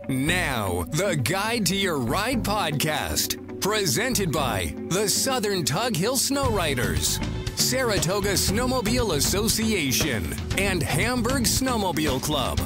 Now, the Guide to Your Ride podcast, presented by the Southern Tug Hill Snow Riders, Saratoga Snowmobile Association, and Hamburg Snowmobile Club.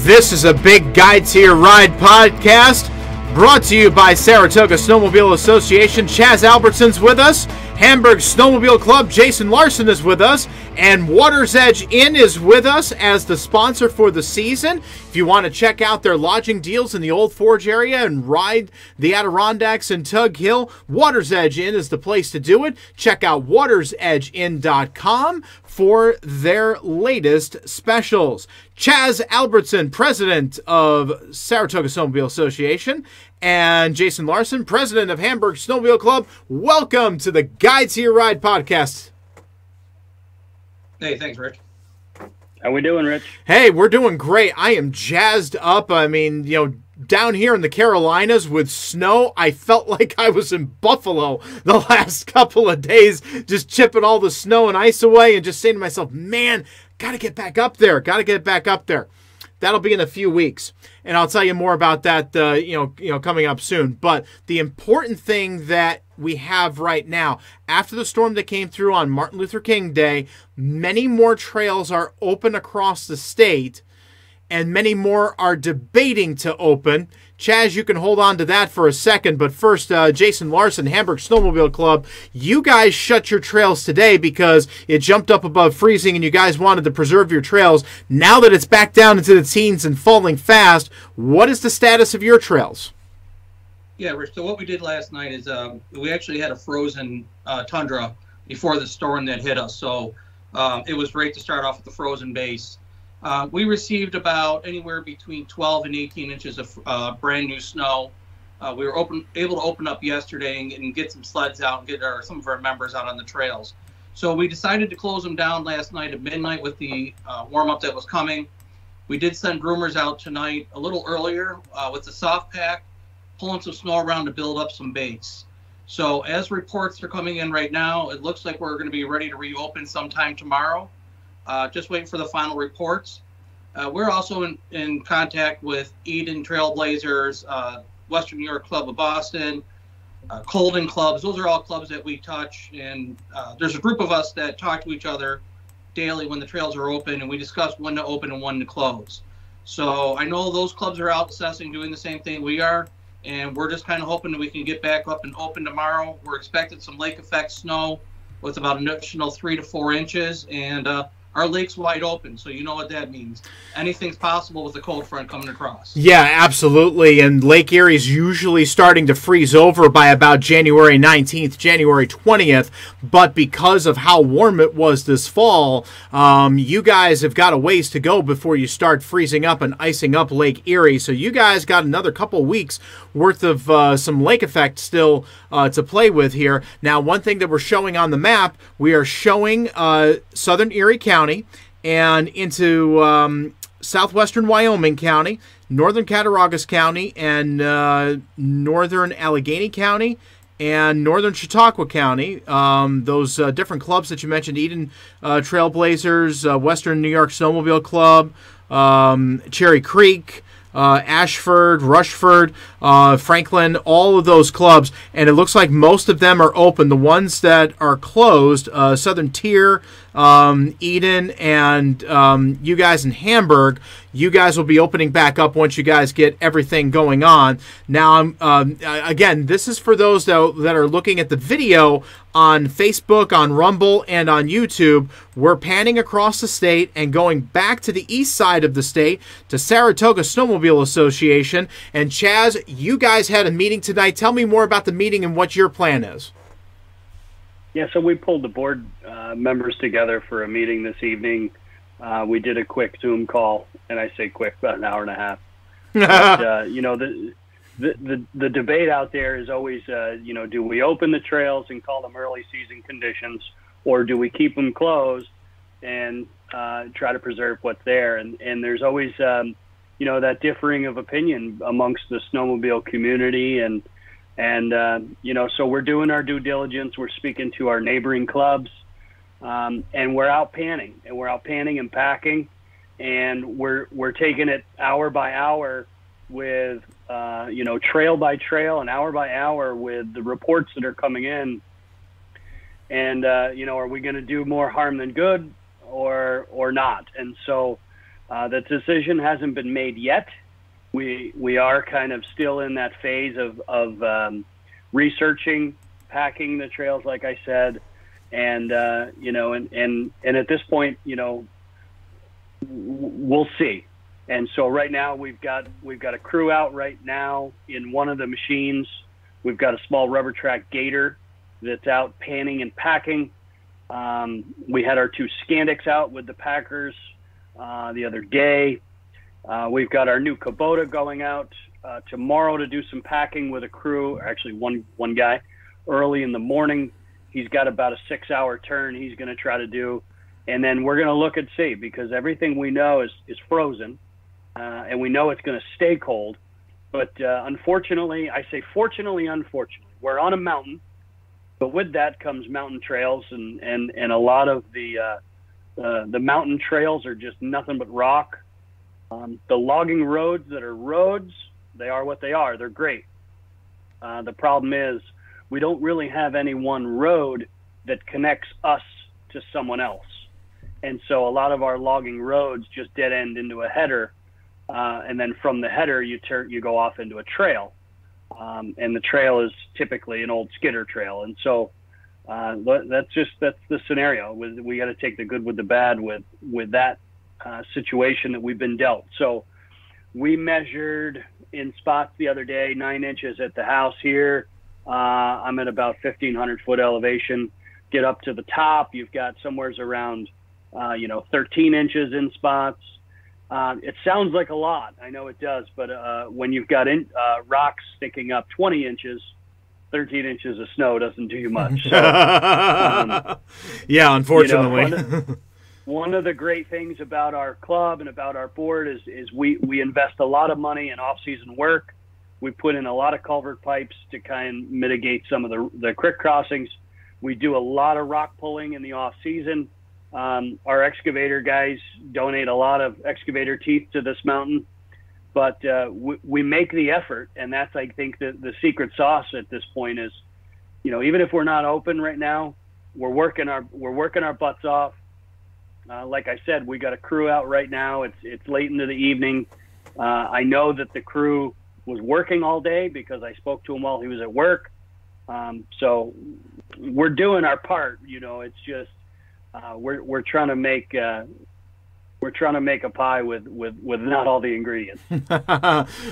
This is a big Guide to Your Ride podcast brought to you by Saratoga Snowmobile Association. Chaz Albertson's with us. Hamburg Snowmobile Club, Jason Larson is with us, and Water's Edge Inn is with us as the sponsor for the season. If you want to check out their lodging deals in the Old Forge area and ride the Adirondacks and Tug Hill, Water's Edge Inn is the place to do it. Check out watersedgeinn.com for their latest specials. Chaz Albertson, president of Saratoga Snowmobile Association, and Jason Larson, president of Hamburg Snowmobile Club. Welcome to the Guide to Your Ride podcast. Hey, thanks, Rich. How we doing, Rich? Hey, we're doing great. I am jazzed up. I mean, down here in the Carolinas with snow, I felt like I was in Buffalo the last couple of days, just chipping all the snow and ice away and just saying to myself, man, got to get back up there. That'll be in a few weeks, and I'll tell you more about that, coming up soon. But the important thing that we have right now, after the storm that came through on Martin Luther King Day, many more trails are open across the state, and many more are debating to open. Chaz, you can hold on to that for a second, but first, Jason Larson, Hamburg Snowmobile Club, you guys shut your trails today because it jumped up above freezing and you guys wanted to preserve your trails. Now that it's back down into the teens and falling fast, what is the status of your trails? Yeah, Rich, so what we did last night is we actually had a frozen tundra before the storm that hit us, so it was great to start off with the frozen base. We received about anywhere between 12 and 18 inches of brand new snow. We were able to open up yesterday and get some sleds out and get some of our members out on the trails. So we decided to close them down last night at midnight with the warm-up that was coming. We did send groomers out tonight a little earlier with the soft pack, pulling some snow around to build up some base. So as reports are coming in right now, it looks like we're going to be ready to reopen sometime tomorrow. Just waiting for the final reports. We're also in contact with Eden Trailblazers, Western New York Club of Boston, Colden clubs. Those are all clubs that we touch, and there's a group of us that talk to each other daily when the trails are open, and we discuss when to open and when to close. So I know those clubs are out assessing, doing the same thing we are, and we're just kind of hoping that we can get back up and open tomorrow. We're expecting some lake effect snow with about an additional 3 to 4 inches, and our lake's wide open, so you know what that means. Anything's possible with the cold front coming across. Yeah, absolutely. And Lake Erie's usually starting to freeze over by about January 19th, January 20th. But because of how warm it was this fall, you guys have got a ways to go before you start freezing up and icing up Lake Erie. So you guys got another couple weeks worth of some lake effect still to play with here. Now, one thing that we're showing on the map, we are showing southern Erie County and into southwestern Wyoming County, northern Cattaraugus County, and northern Allegheny County, and northern Chautauqua County. Those different clubs that you mentioned, Eden Trailblazers, Western New York Snowmobile Club, Cherry Creek, Ashford, Rushford, Franklin, all of those clubs, and it looks like most of them are open. The ones that are closed, Southern Tier, Eden, and you guys in Hamburg, you guys will be opening back up once you guys get everything going on. Now, again, this is for those that are looking at the video on Facebook, on Rumble, and on YouTube. We're panning across the state and going back to the east side of the state to Saratoga Snowmobile Association. And Chaz, you guys had a meeting tonight. Tell me more about the meeting and what your plan is. Yeah, so we pulled the board members together for a meeting this evening. We did a quick Zoom call, and I say quick, about an hour and a half. But, the debate out there is always, do we open the trails and call them early season conditions, or do we keep them closed and try to preserve what's there? And there's always, that differing of opinion amongst the snowmobile community. And so we're doing our due diligence. We're speaking to our neighboring clubs, and we're out panning and packing. and we're taking it hour by hour with trail by trail and hour by hour with the reports that are coming in. And are we going to do more harm than good or not? And so the decision hasn't been made yet. We are kind of still in that phase of researching, packing the trails, like I said, and at this point, we'll see. And so right now we've got a crew out right now in one of the machines. We've got a small rubber track gator that's out panning and packing. We had our 2 Scandics out with the packers the other day. We've got our new Kubota going out tomorrow to do some packing with a crew, actually one guy, early in the morning. He's got about a 6-hour turn he's going to try to do. And then we're going to look and see, because everything we know is frozen, and we know it's going to stay cold. But unfortunately, I say fortunately, unfortunately, we're on a mountain, but with that comes mountain trails, and a lot of the mountain trails are just nothing but rock. The logging roads that are roads, they are what they are. They're great. The problem is we don't really have any one road that connects us to someone else. And so a lot of our logging roads just dead end into a header. And then from the header, you go off into a trail. And the trail is typically an old skidder trail. And so that's the scenario. We got to take the good with the bad with that situation that we've been dealt. So we measured in spots the other day, 9 inches at the house here. I'm at about 1,500 foot elevation. Get up to the top, you've got somewheres around 13 inches in spots. It sounds like a lot. I know it does, but when you've got rocks sticking up 20 inches, 13 inches of snow doesn't do you much. So, yeah, unfortunately. One of the great things about our club and about our board is we invest a lot of money in off-season work. We put in a lot of culvert pipes to kind of mitigate some of the creek crossings. We do a lot of rock pulling in the off-season. Our excavator guys donate a lot of excavator teeth to this mountain, but we make the effort, and that's, I think, the secret sauce at this point is, even if we're not open right now, we're working our butts off. Like I said, we got a crew out right now. It's late into the evening. I know that the crew was working all day because I spoke to him while he was at work. So we're doing our part. It's just we're trying to make a pie with not all the ingredients.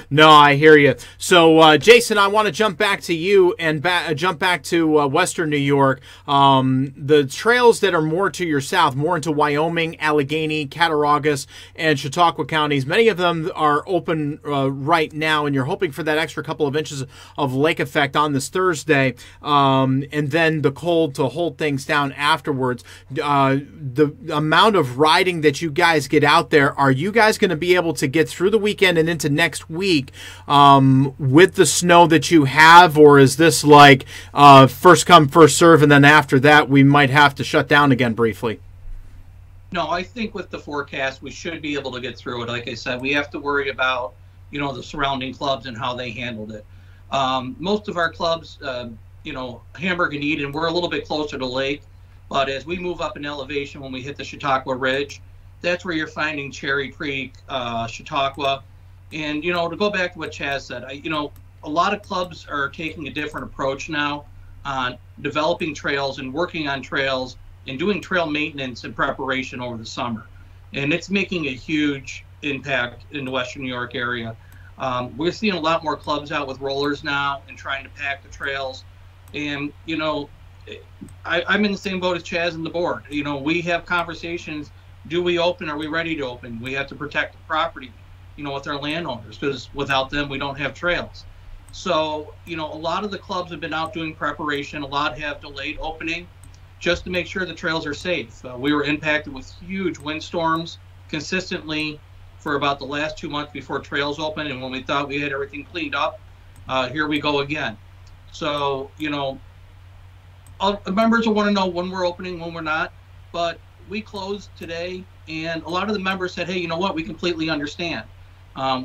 No, I hear you. So, Jason, I want to jump back to you and jump back to Western New York. The trails that are more to your south, more into Wyoming, Allegheny, Cattaraugus, and Chautauqua counties, many of them are open right now, and you're hoping for that extra couple of inches of lake effect on this Thursday, and then the cold to hold things down afterwards. The amount of riding that you guys get out there, are you guys going to be able to get through the weekend and into next week with the snow that you have, or is this like first come, first serve, and then after that we might have to shut down again briefly? No, I think with the forecast we should be able to get through it. Like I said, we have to worry about the surrounding clubs and how they handled it. Most of our clubs, Hamburg and Eden, we're a little bit closer to lake, but as we move up in elevation, when we hit the Chautauqua Ridge, that's where you're finding Cherry Creek, Chautauqua. And, to go back to what Chaz said, a lot of clubs are taking a different approach now on developing trails and working on trails and doing trail maintenance and preparation over the summer. And it's making a huge impact in the Western New York area. We're seeing a lot more clubs out with rollers now and trying to pack the trails. And, I'm in the same boat as Chaz and the board. We have conversations. Do we open? Are we ready to open? We have to protect the property, with our landowners, because without them, we don't have trails. So, a lot of the clubs have been out doing preparation. A lot have delayed opening just to make sure the trails are safe. We were impacted with huge windstorms consistently for about the last 2 months before trails open. And when we thought we had everything cleaned up, here we go again. So, members will want to know when we're opening, when we're not. But we closed today, and a lot of the members said, hey, you know what, we completely understand.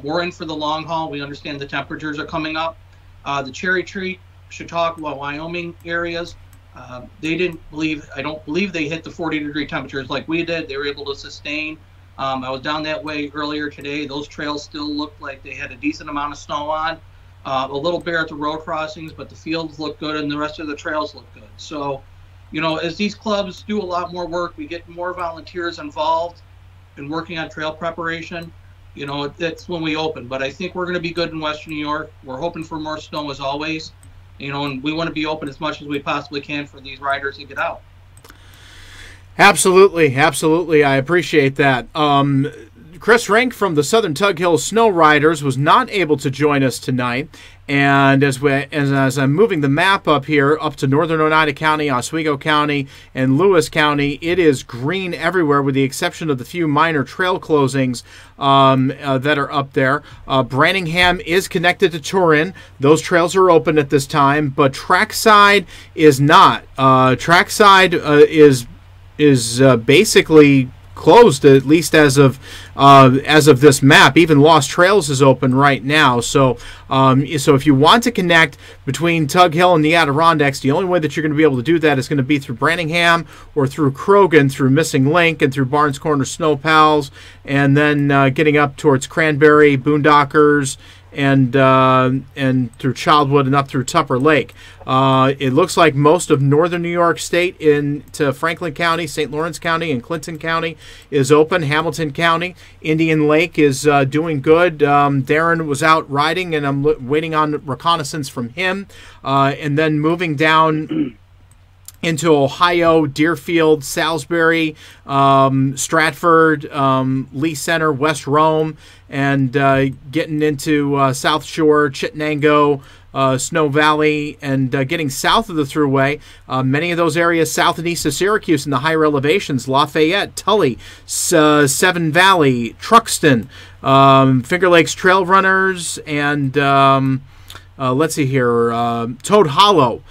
We're in for the long haul. We understand the temperatures are coming up. The Cherry Tree, Chautauqua, Wyoming areas, I don't believe they hit the 40-degree temperatures like we did. They were able to sustain. I was down that way earlier today. Those trails still looked like they had a decent amount of snow on. A little bare at the road crossings, but the fields look good and the rest of the trails look good. So, as these clubs do a lot more work, we get more volunteers involved in working on trail preparation. That's when we open. But I think we're going to be good in Western New York. We're hoping for more snow as always. And we want to be open as much as we possibly can for these riders to get out. Absolutely. I appreciate that. Chris Rink from the Southern Tug Hill Snow Riders was not able to join us tonight. And as I'm moving the map up here, up to northern Oneida County, Oswego County, and Lewis County, it is green everywhere with the exception of the few minor trail closings that are up there. Branningham is connected to Turin. Those trails are open at this time, but Trackside is not. Trackside is basically closed, at least as of this map. Even Lost Trails is open right now. So if you want to connect between Tug Hill and the Adirondacks, the only way that you're going to be able to do that is going to be through Branningham or through Croghan, through Missing Link, and through Barnes Corner Snow Pals, and then getting up towards Cranberry, Boondockers, and through Childwood and up through Tupper Lake. It looks like most of northern New York State into Franklin County, St. Lawrence County, and Clinton County is open. Hamilton County, Indian Lake is doing good. Darren was out riding, and I'm waiting on reconnaissance from him. And then moving down into Ohio, Deerfield, Salisbury, Stratford, Lee Center, West Rome, and getting into South Shore, Chittenango, Snow Valley, and getting south of the Thruway. Many of those areas south and east of Syracuse in the higher elevations, Lafayette, Tully, Seven Valley, Truxton, Finger Lakes Trail Runners, and let's see here, Toad Hollow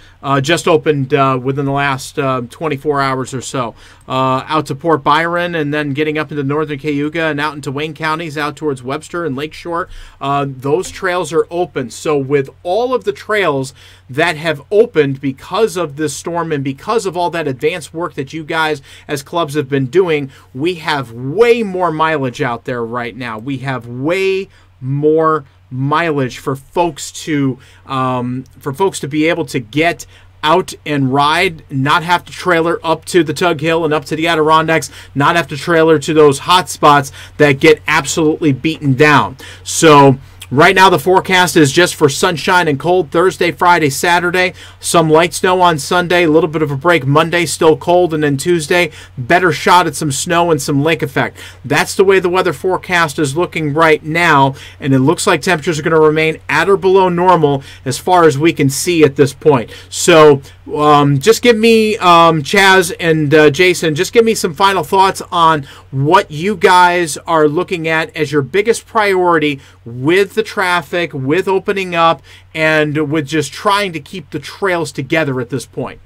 just opened within the last 24 hours or so. Out to Port Byron, and then getting up into northern Cayuga and out into Wayne counties, out towards Webster and Lakeshore. Those trails are open. So with all of the trails that have opened because of this storm and because of all that advanced work that you guys as clubs have been doing, we have way more mileage out there right now. We have way more mileage for folks to be able to get out and ride, not have to trailer up to the Tug Hill and up to the Adirondacks, not have to trailer to those hot spots that get absolutely beaten down. So right now the forecast is just for sunshine and cold Thursday, Friday, Saturday. Some light snow on Sunday, a little bit of a break Monday, still cold, and then Tuesday, better shot at some snow and some lake effect. That's the way the weather forecast is looking right now, and it looks like temperatures are going to remain at or below normal as far as we can see at this point. So just give me, Chaz and Jason, just give me some final thoughts on what you guys are looking at as your biggest priority with the traffic, with opening up, and with just trying to keep the trails together at this point.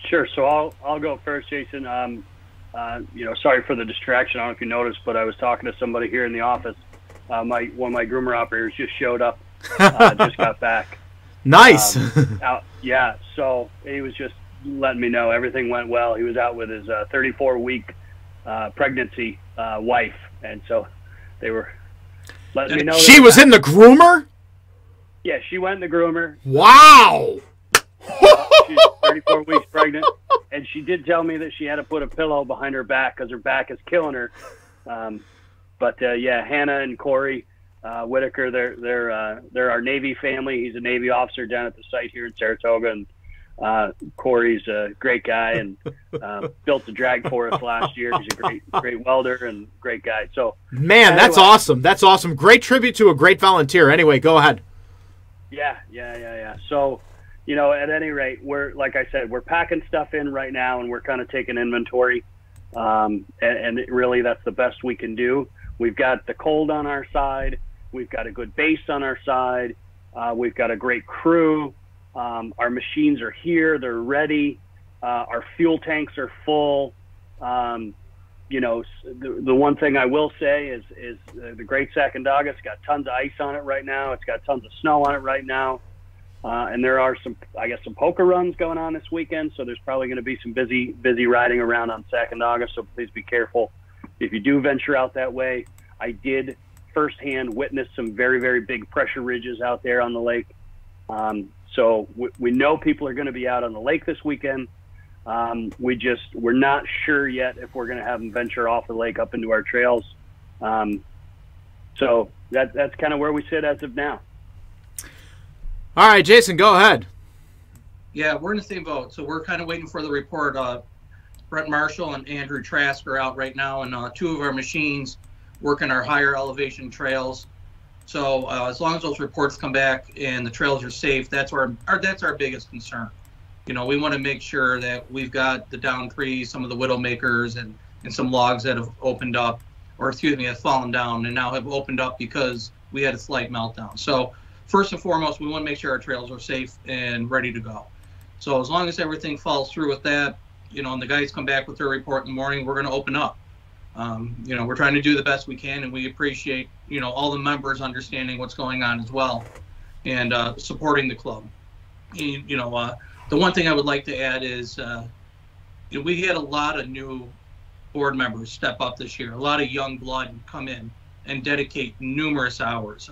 Sure. So I'll go first, Jason. Sorry for the distraction. I don't know if you noticed, but I was talking to somebody here in the office. One of my groomer operators just showed up, just got back. Nice. Yeah. So he was just letting me know everything went well. He was out with his 34-week pregnancy wife, and so they were letting me know. She was in the groomer? Yeah, she went in the groomer. Wow. She's 34 weeks pregnant, and she did tell me that she had to put a pillow behind her back because her back is killing her. Yeah, Hannah and Corey Whitaker, they're our Navy family. He's a Navy officer down at the site here in Saratoga, and Corey's a great guy and built the drag for us last year. He's a great welder and great guy. So, man, that's awesome. That's awesome. Great tribute to a great volunteer. Anyway, go ahead. Yeah. So, at any rate, like I said, we're packing stuff in right now, and we're kind of taking inventory. And really, that's the best we can do. We've got the cold on our side. We've got a good base on our side. We've got a great crew. Our machines are here. They're ready. Our fuel tanks are full. You know, the one thing I will say is the Great Sacondaga's got tons of ice on it right now. It's got tons of snow on it right now. And there are some poker runs going on this weekend. So there's probably going to be some busy riding around on Sacandaga. So please be careful if you do venture out that way. I did firsthand witness some very, very big pressure ridges out there on the lake. So we know people are going to be out on the lake this weekend. We're not sure yet if we're going to have them venture off the lake up into our trails. So that's kind of where we sit as of now. All right, Jason, go ahead. Yeah, we're in the same boat. So we're kind of waiting for the report. Brett Marshall and Andrew Trask are out right now, and two of our machines working our higher elevation trails. So as long as those reports come back and the trails are safe, that's our biggest concern. You know, we want to make sure that we've got the down trees, some of the widowmakers, and some logs that have opened up, or excuse me, have fallen down and now have opened up because we had a slight meltdown. So first and foremost, we want to make sure our trails are safe and ready to go. So as long as everything falls through with that, you know, and the guys come back with their report in the morning, we're going to open up. You know, we're trying to do the best we can, and we appreciate, you know, all the members understanding what's going on as well, and supporting the club. You know, the one thing I would like to add is you know, we had a lot of new board members step up this year, a lot of young blood come in and dedicate numerous hours.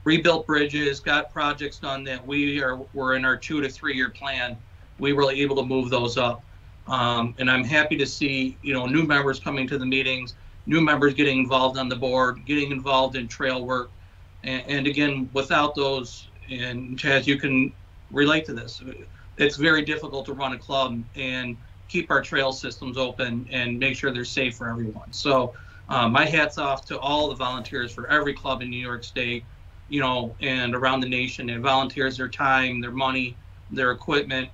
Rebuilt bridges, got projects done that were in our 2 to 3 year plan. We were able to move those up. And I'm happy to see, you know, new members coming to the meetings, new members getting involved on the board, getting involved in trail work. And again, without those, and Chaz, you can relate to this, it's very difficult to run a club and keep our trail systems open and make sure they're safe for everyone. So my hat's off to all the volunteers for every club in New York State, you know, and around the nation. And volunteers their time, their money, their equipment,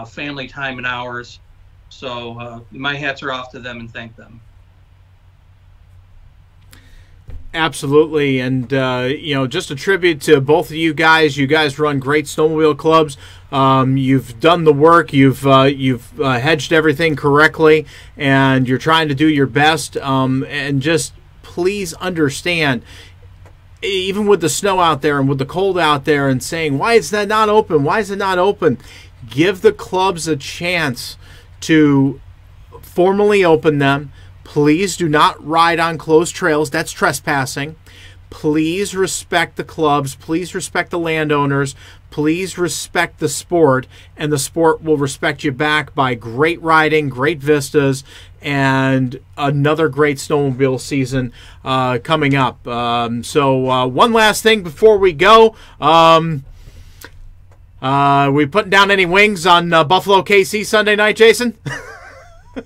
family time and hours. So my hats are off to them and thank them. Absolutely. And, you know, just a tribute to both of you guys. You guys run great snowmobile clubs. You've done the work. You've hedged everything correctly, and you're trying to do your best. And just please understand, even with the snow out there and with the cold out there and saying, why is that not open? Why is it not open? Give the clubs a chance to formally open them. Please do not ride on closed trails. That's trespassing. Please respect the clubs. Please respect the landowners. Please respect the sport, and the sport will respect you back by great riding, great vistas, and another great snowmobile season coming up. So one last thing before we go. We putting down any wings on Buffalo KC Sunday night, Jason?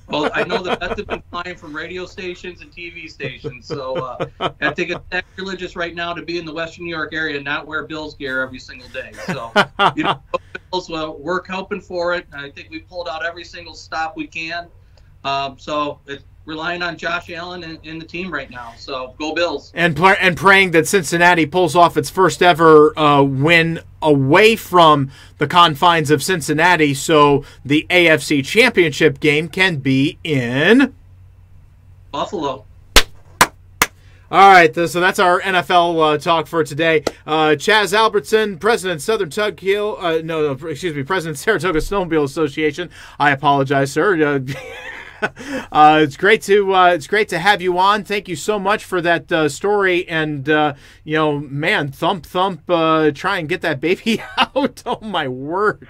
Well, I know the bets have been flying from radio stations and TV stations, so I think it's sacrilegious right now to be in the Western New York area and not wear Bills gear every single day. So, you know, Bills, we're hoping for it. I think we pulled out every single stop we can. So it's relying on Josh Allen and the team right now. So go Bills. And praying that Cincinnati pulls off its first ever win away from the confines of Cincinnati, so the AFC Championship game can be in Buffalo. All right, so that's our NFL talk for today. Chaz Albertson, President Southern Tug Hill, President Saratoga Snowmobile Association. I apologize, sir. It's great to have you on. Thank you so much for that story, and you know, man, thump, try and get that baby out. Oh my word,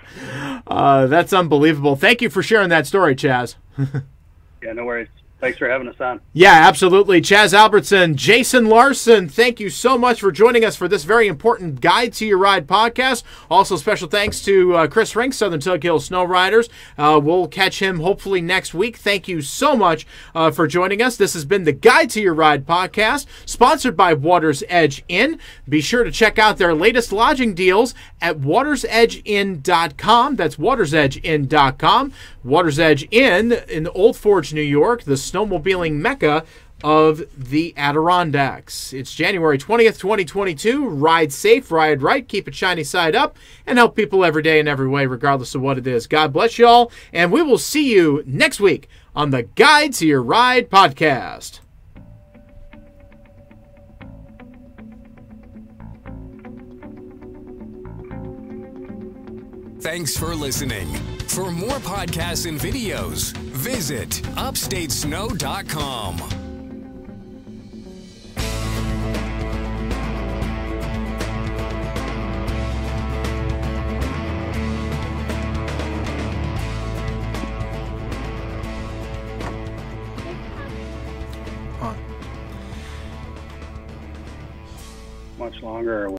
that's unbelievable. Thank you for sharing that story, Chaz. Yeah, no worries. Thanks for having us on. Yeah, absolutely. Chaz Albertson, Jason Larson, thank you so much for joining us for this very important Guide to Your Ride podcast. Also, special thanks to Chris Rink, Southern Tug Hill Snow Riders. We'll catch him hopefully next week. Thank you so much for joining us. This has been the Guide to Your Ride podcast, sponsored by Water's Edge Inn. Be sure to check out their latest lodging deals at watersedgeinn.com. That's watersedgeinn.com. Water's Edge Inn in Old Forge, New York, the snowmobiling mecca of the Adirondacks. It's January 20th, 2022. Ride safe, ride right, keep it shiny side up, and help people every day in every way, regardless of what it is. God bless you all, and we will see you next week on the Guide to Your Ride podcast. Thanks for listening. For more podcasts and videos, visit upstatesnow.com. Much longer.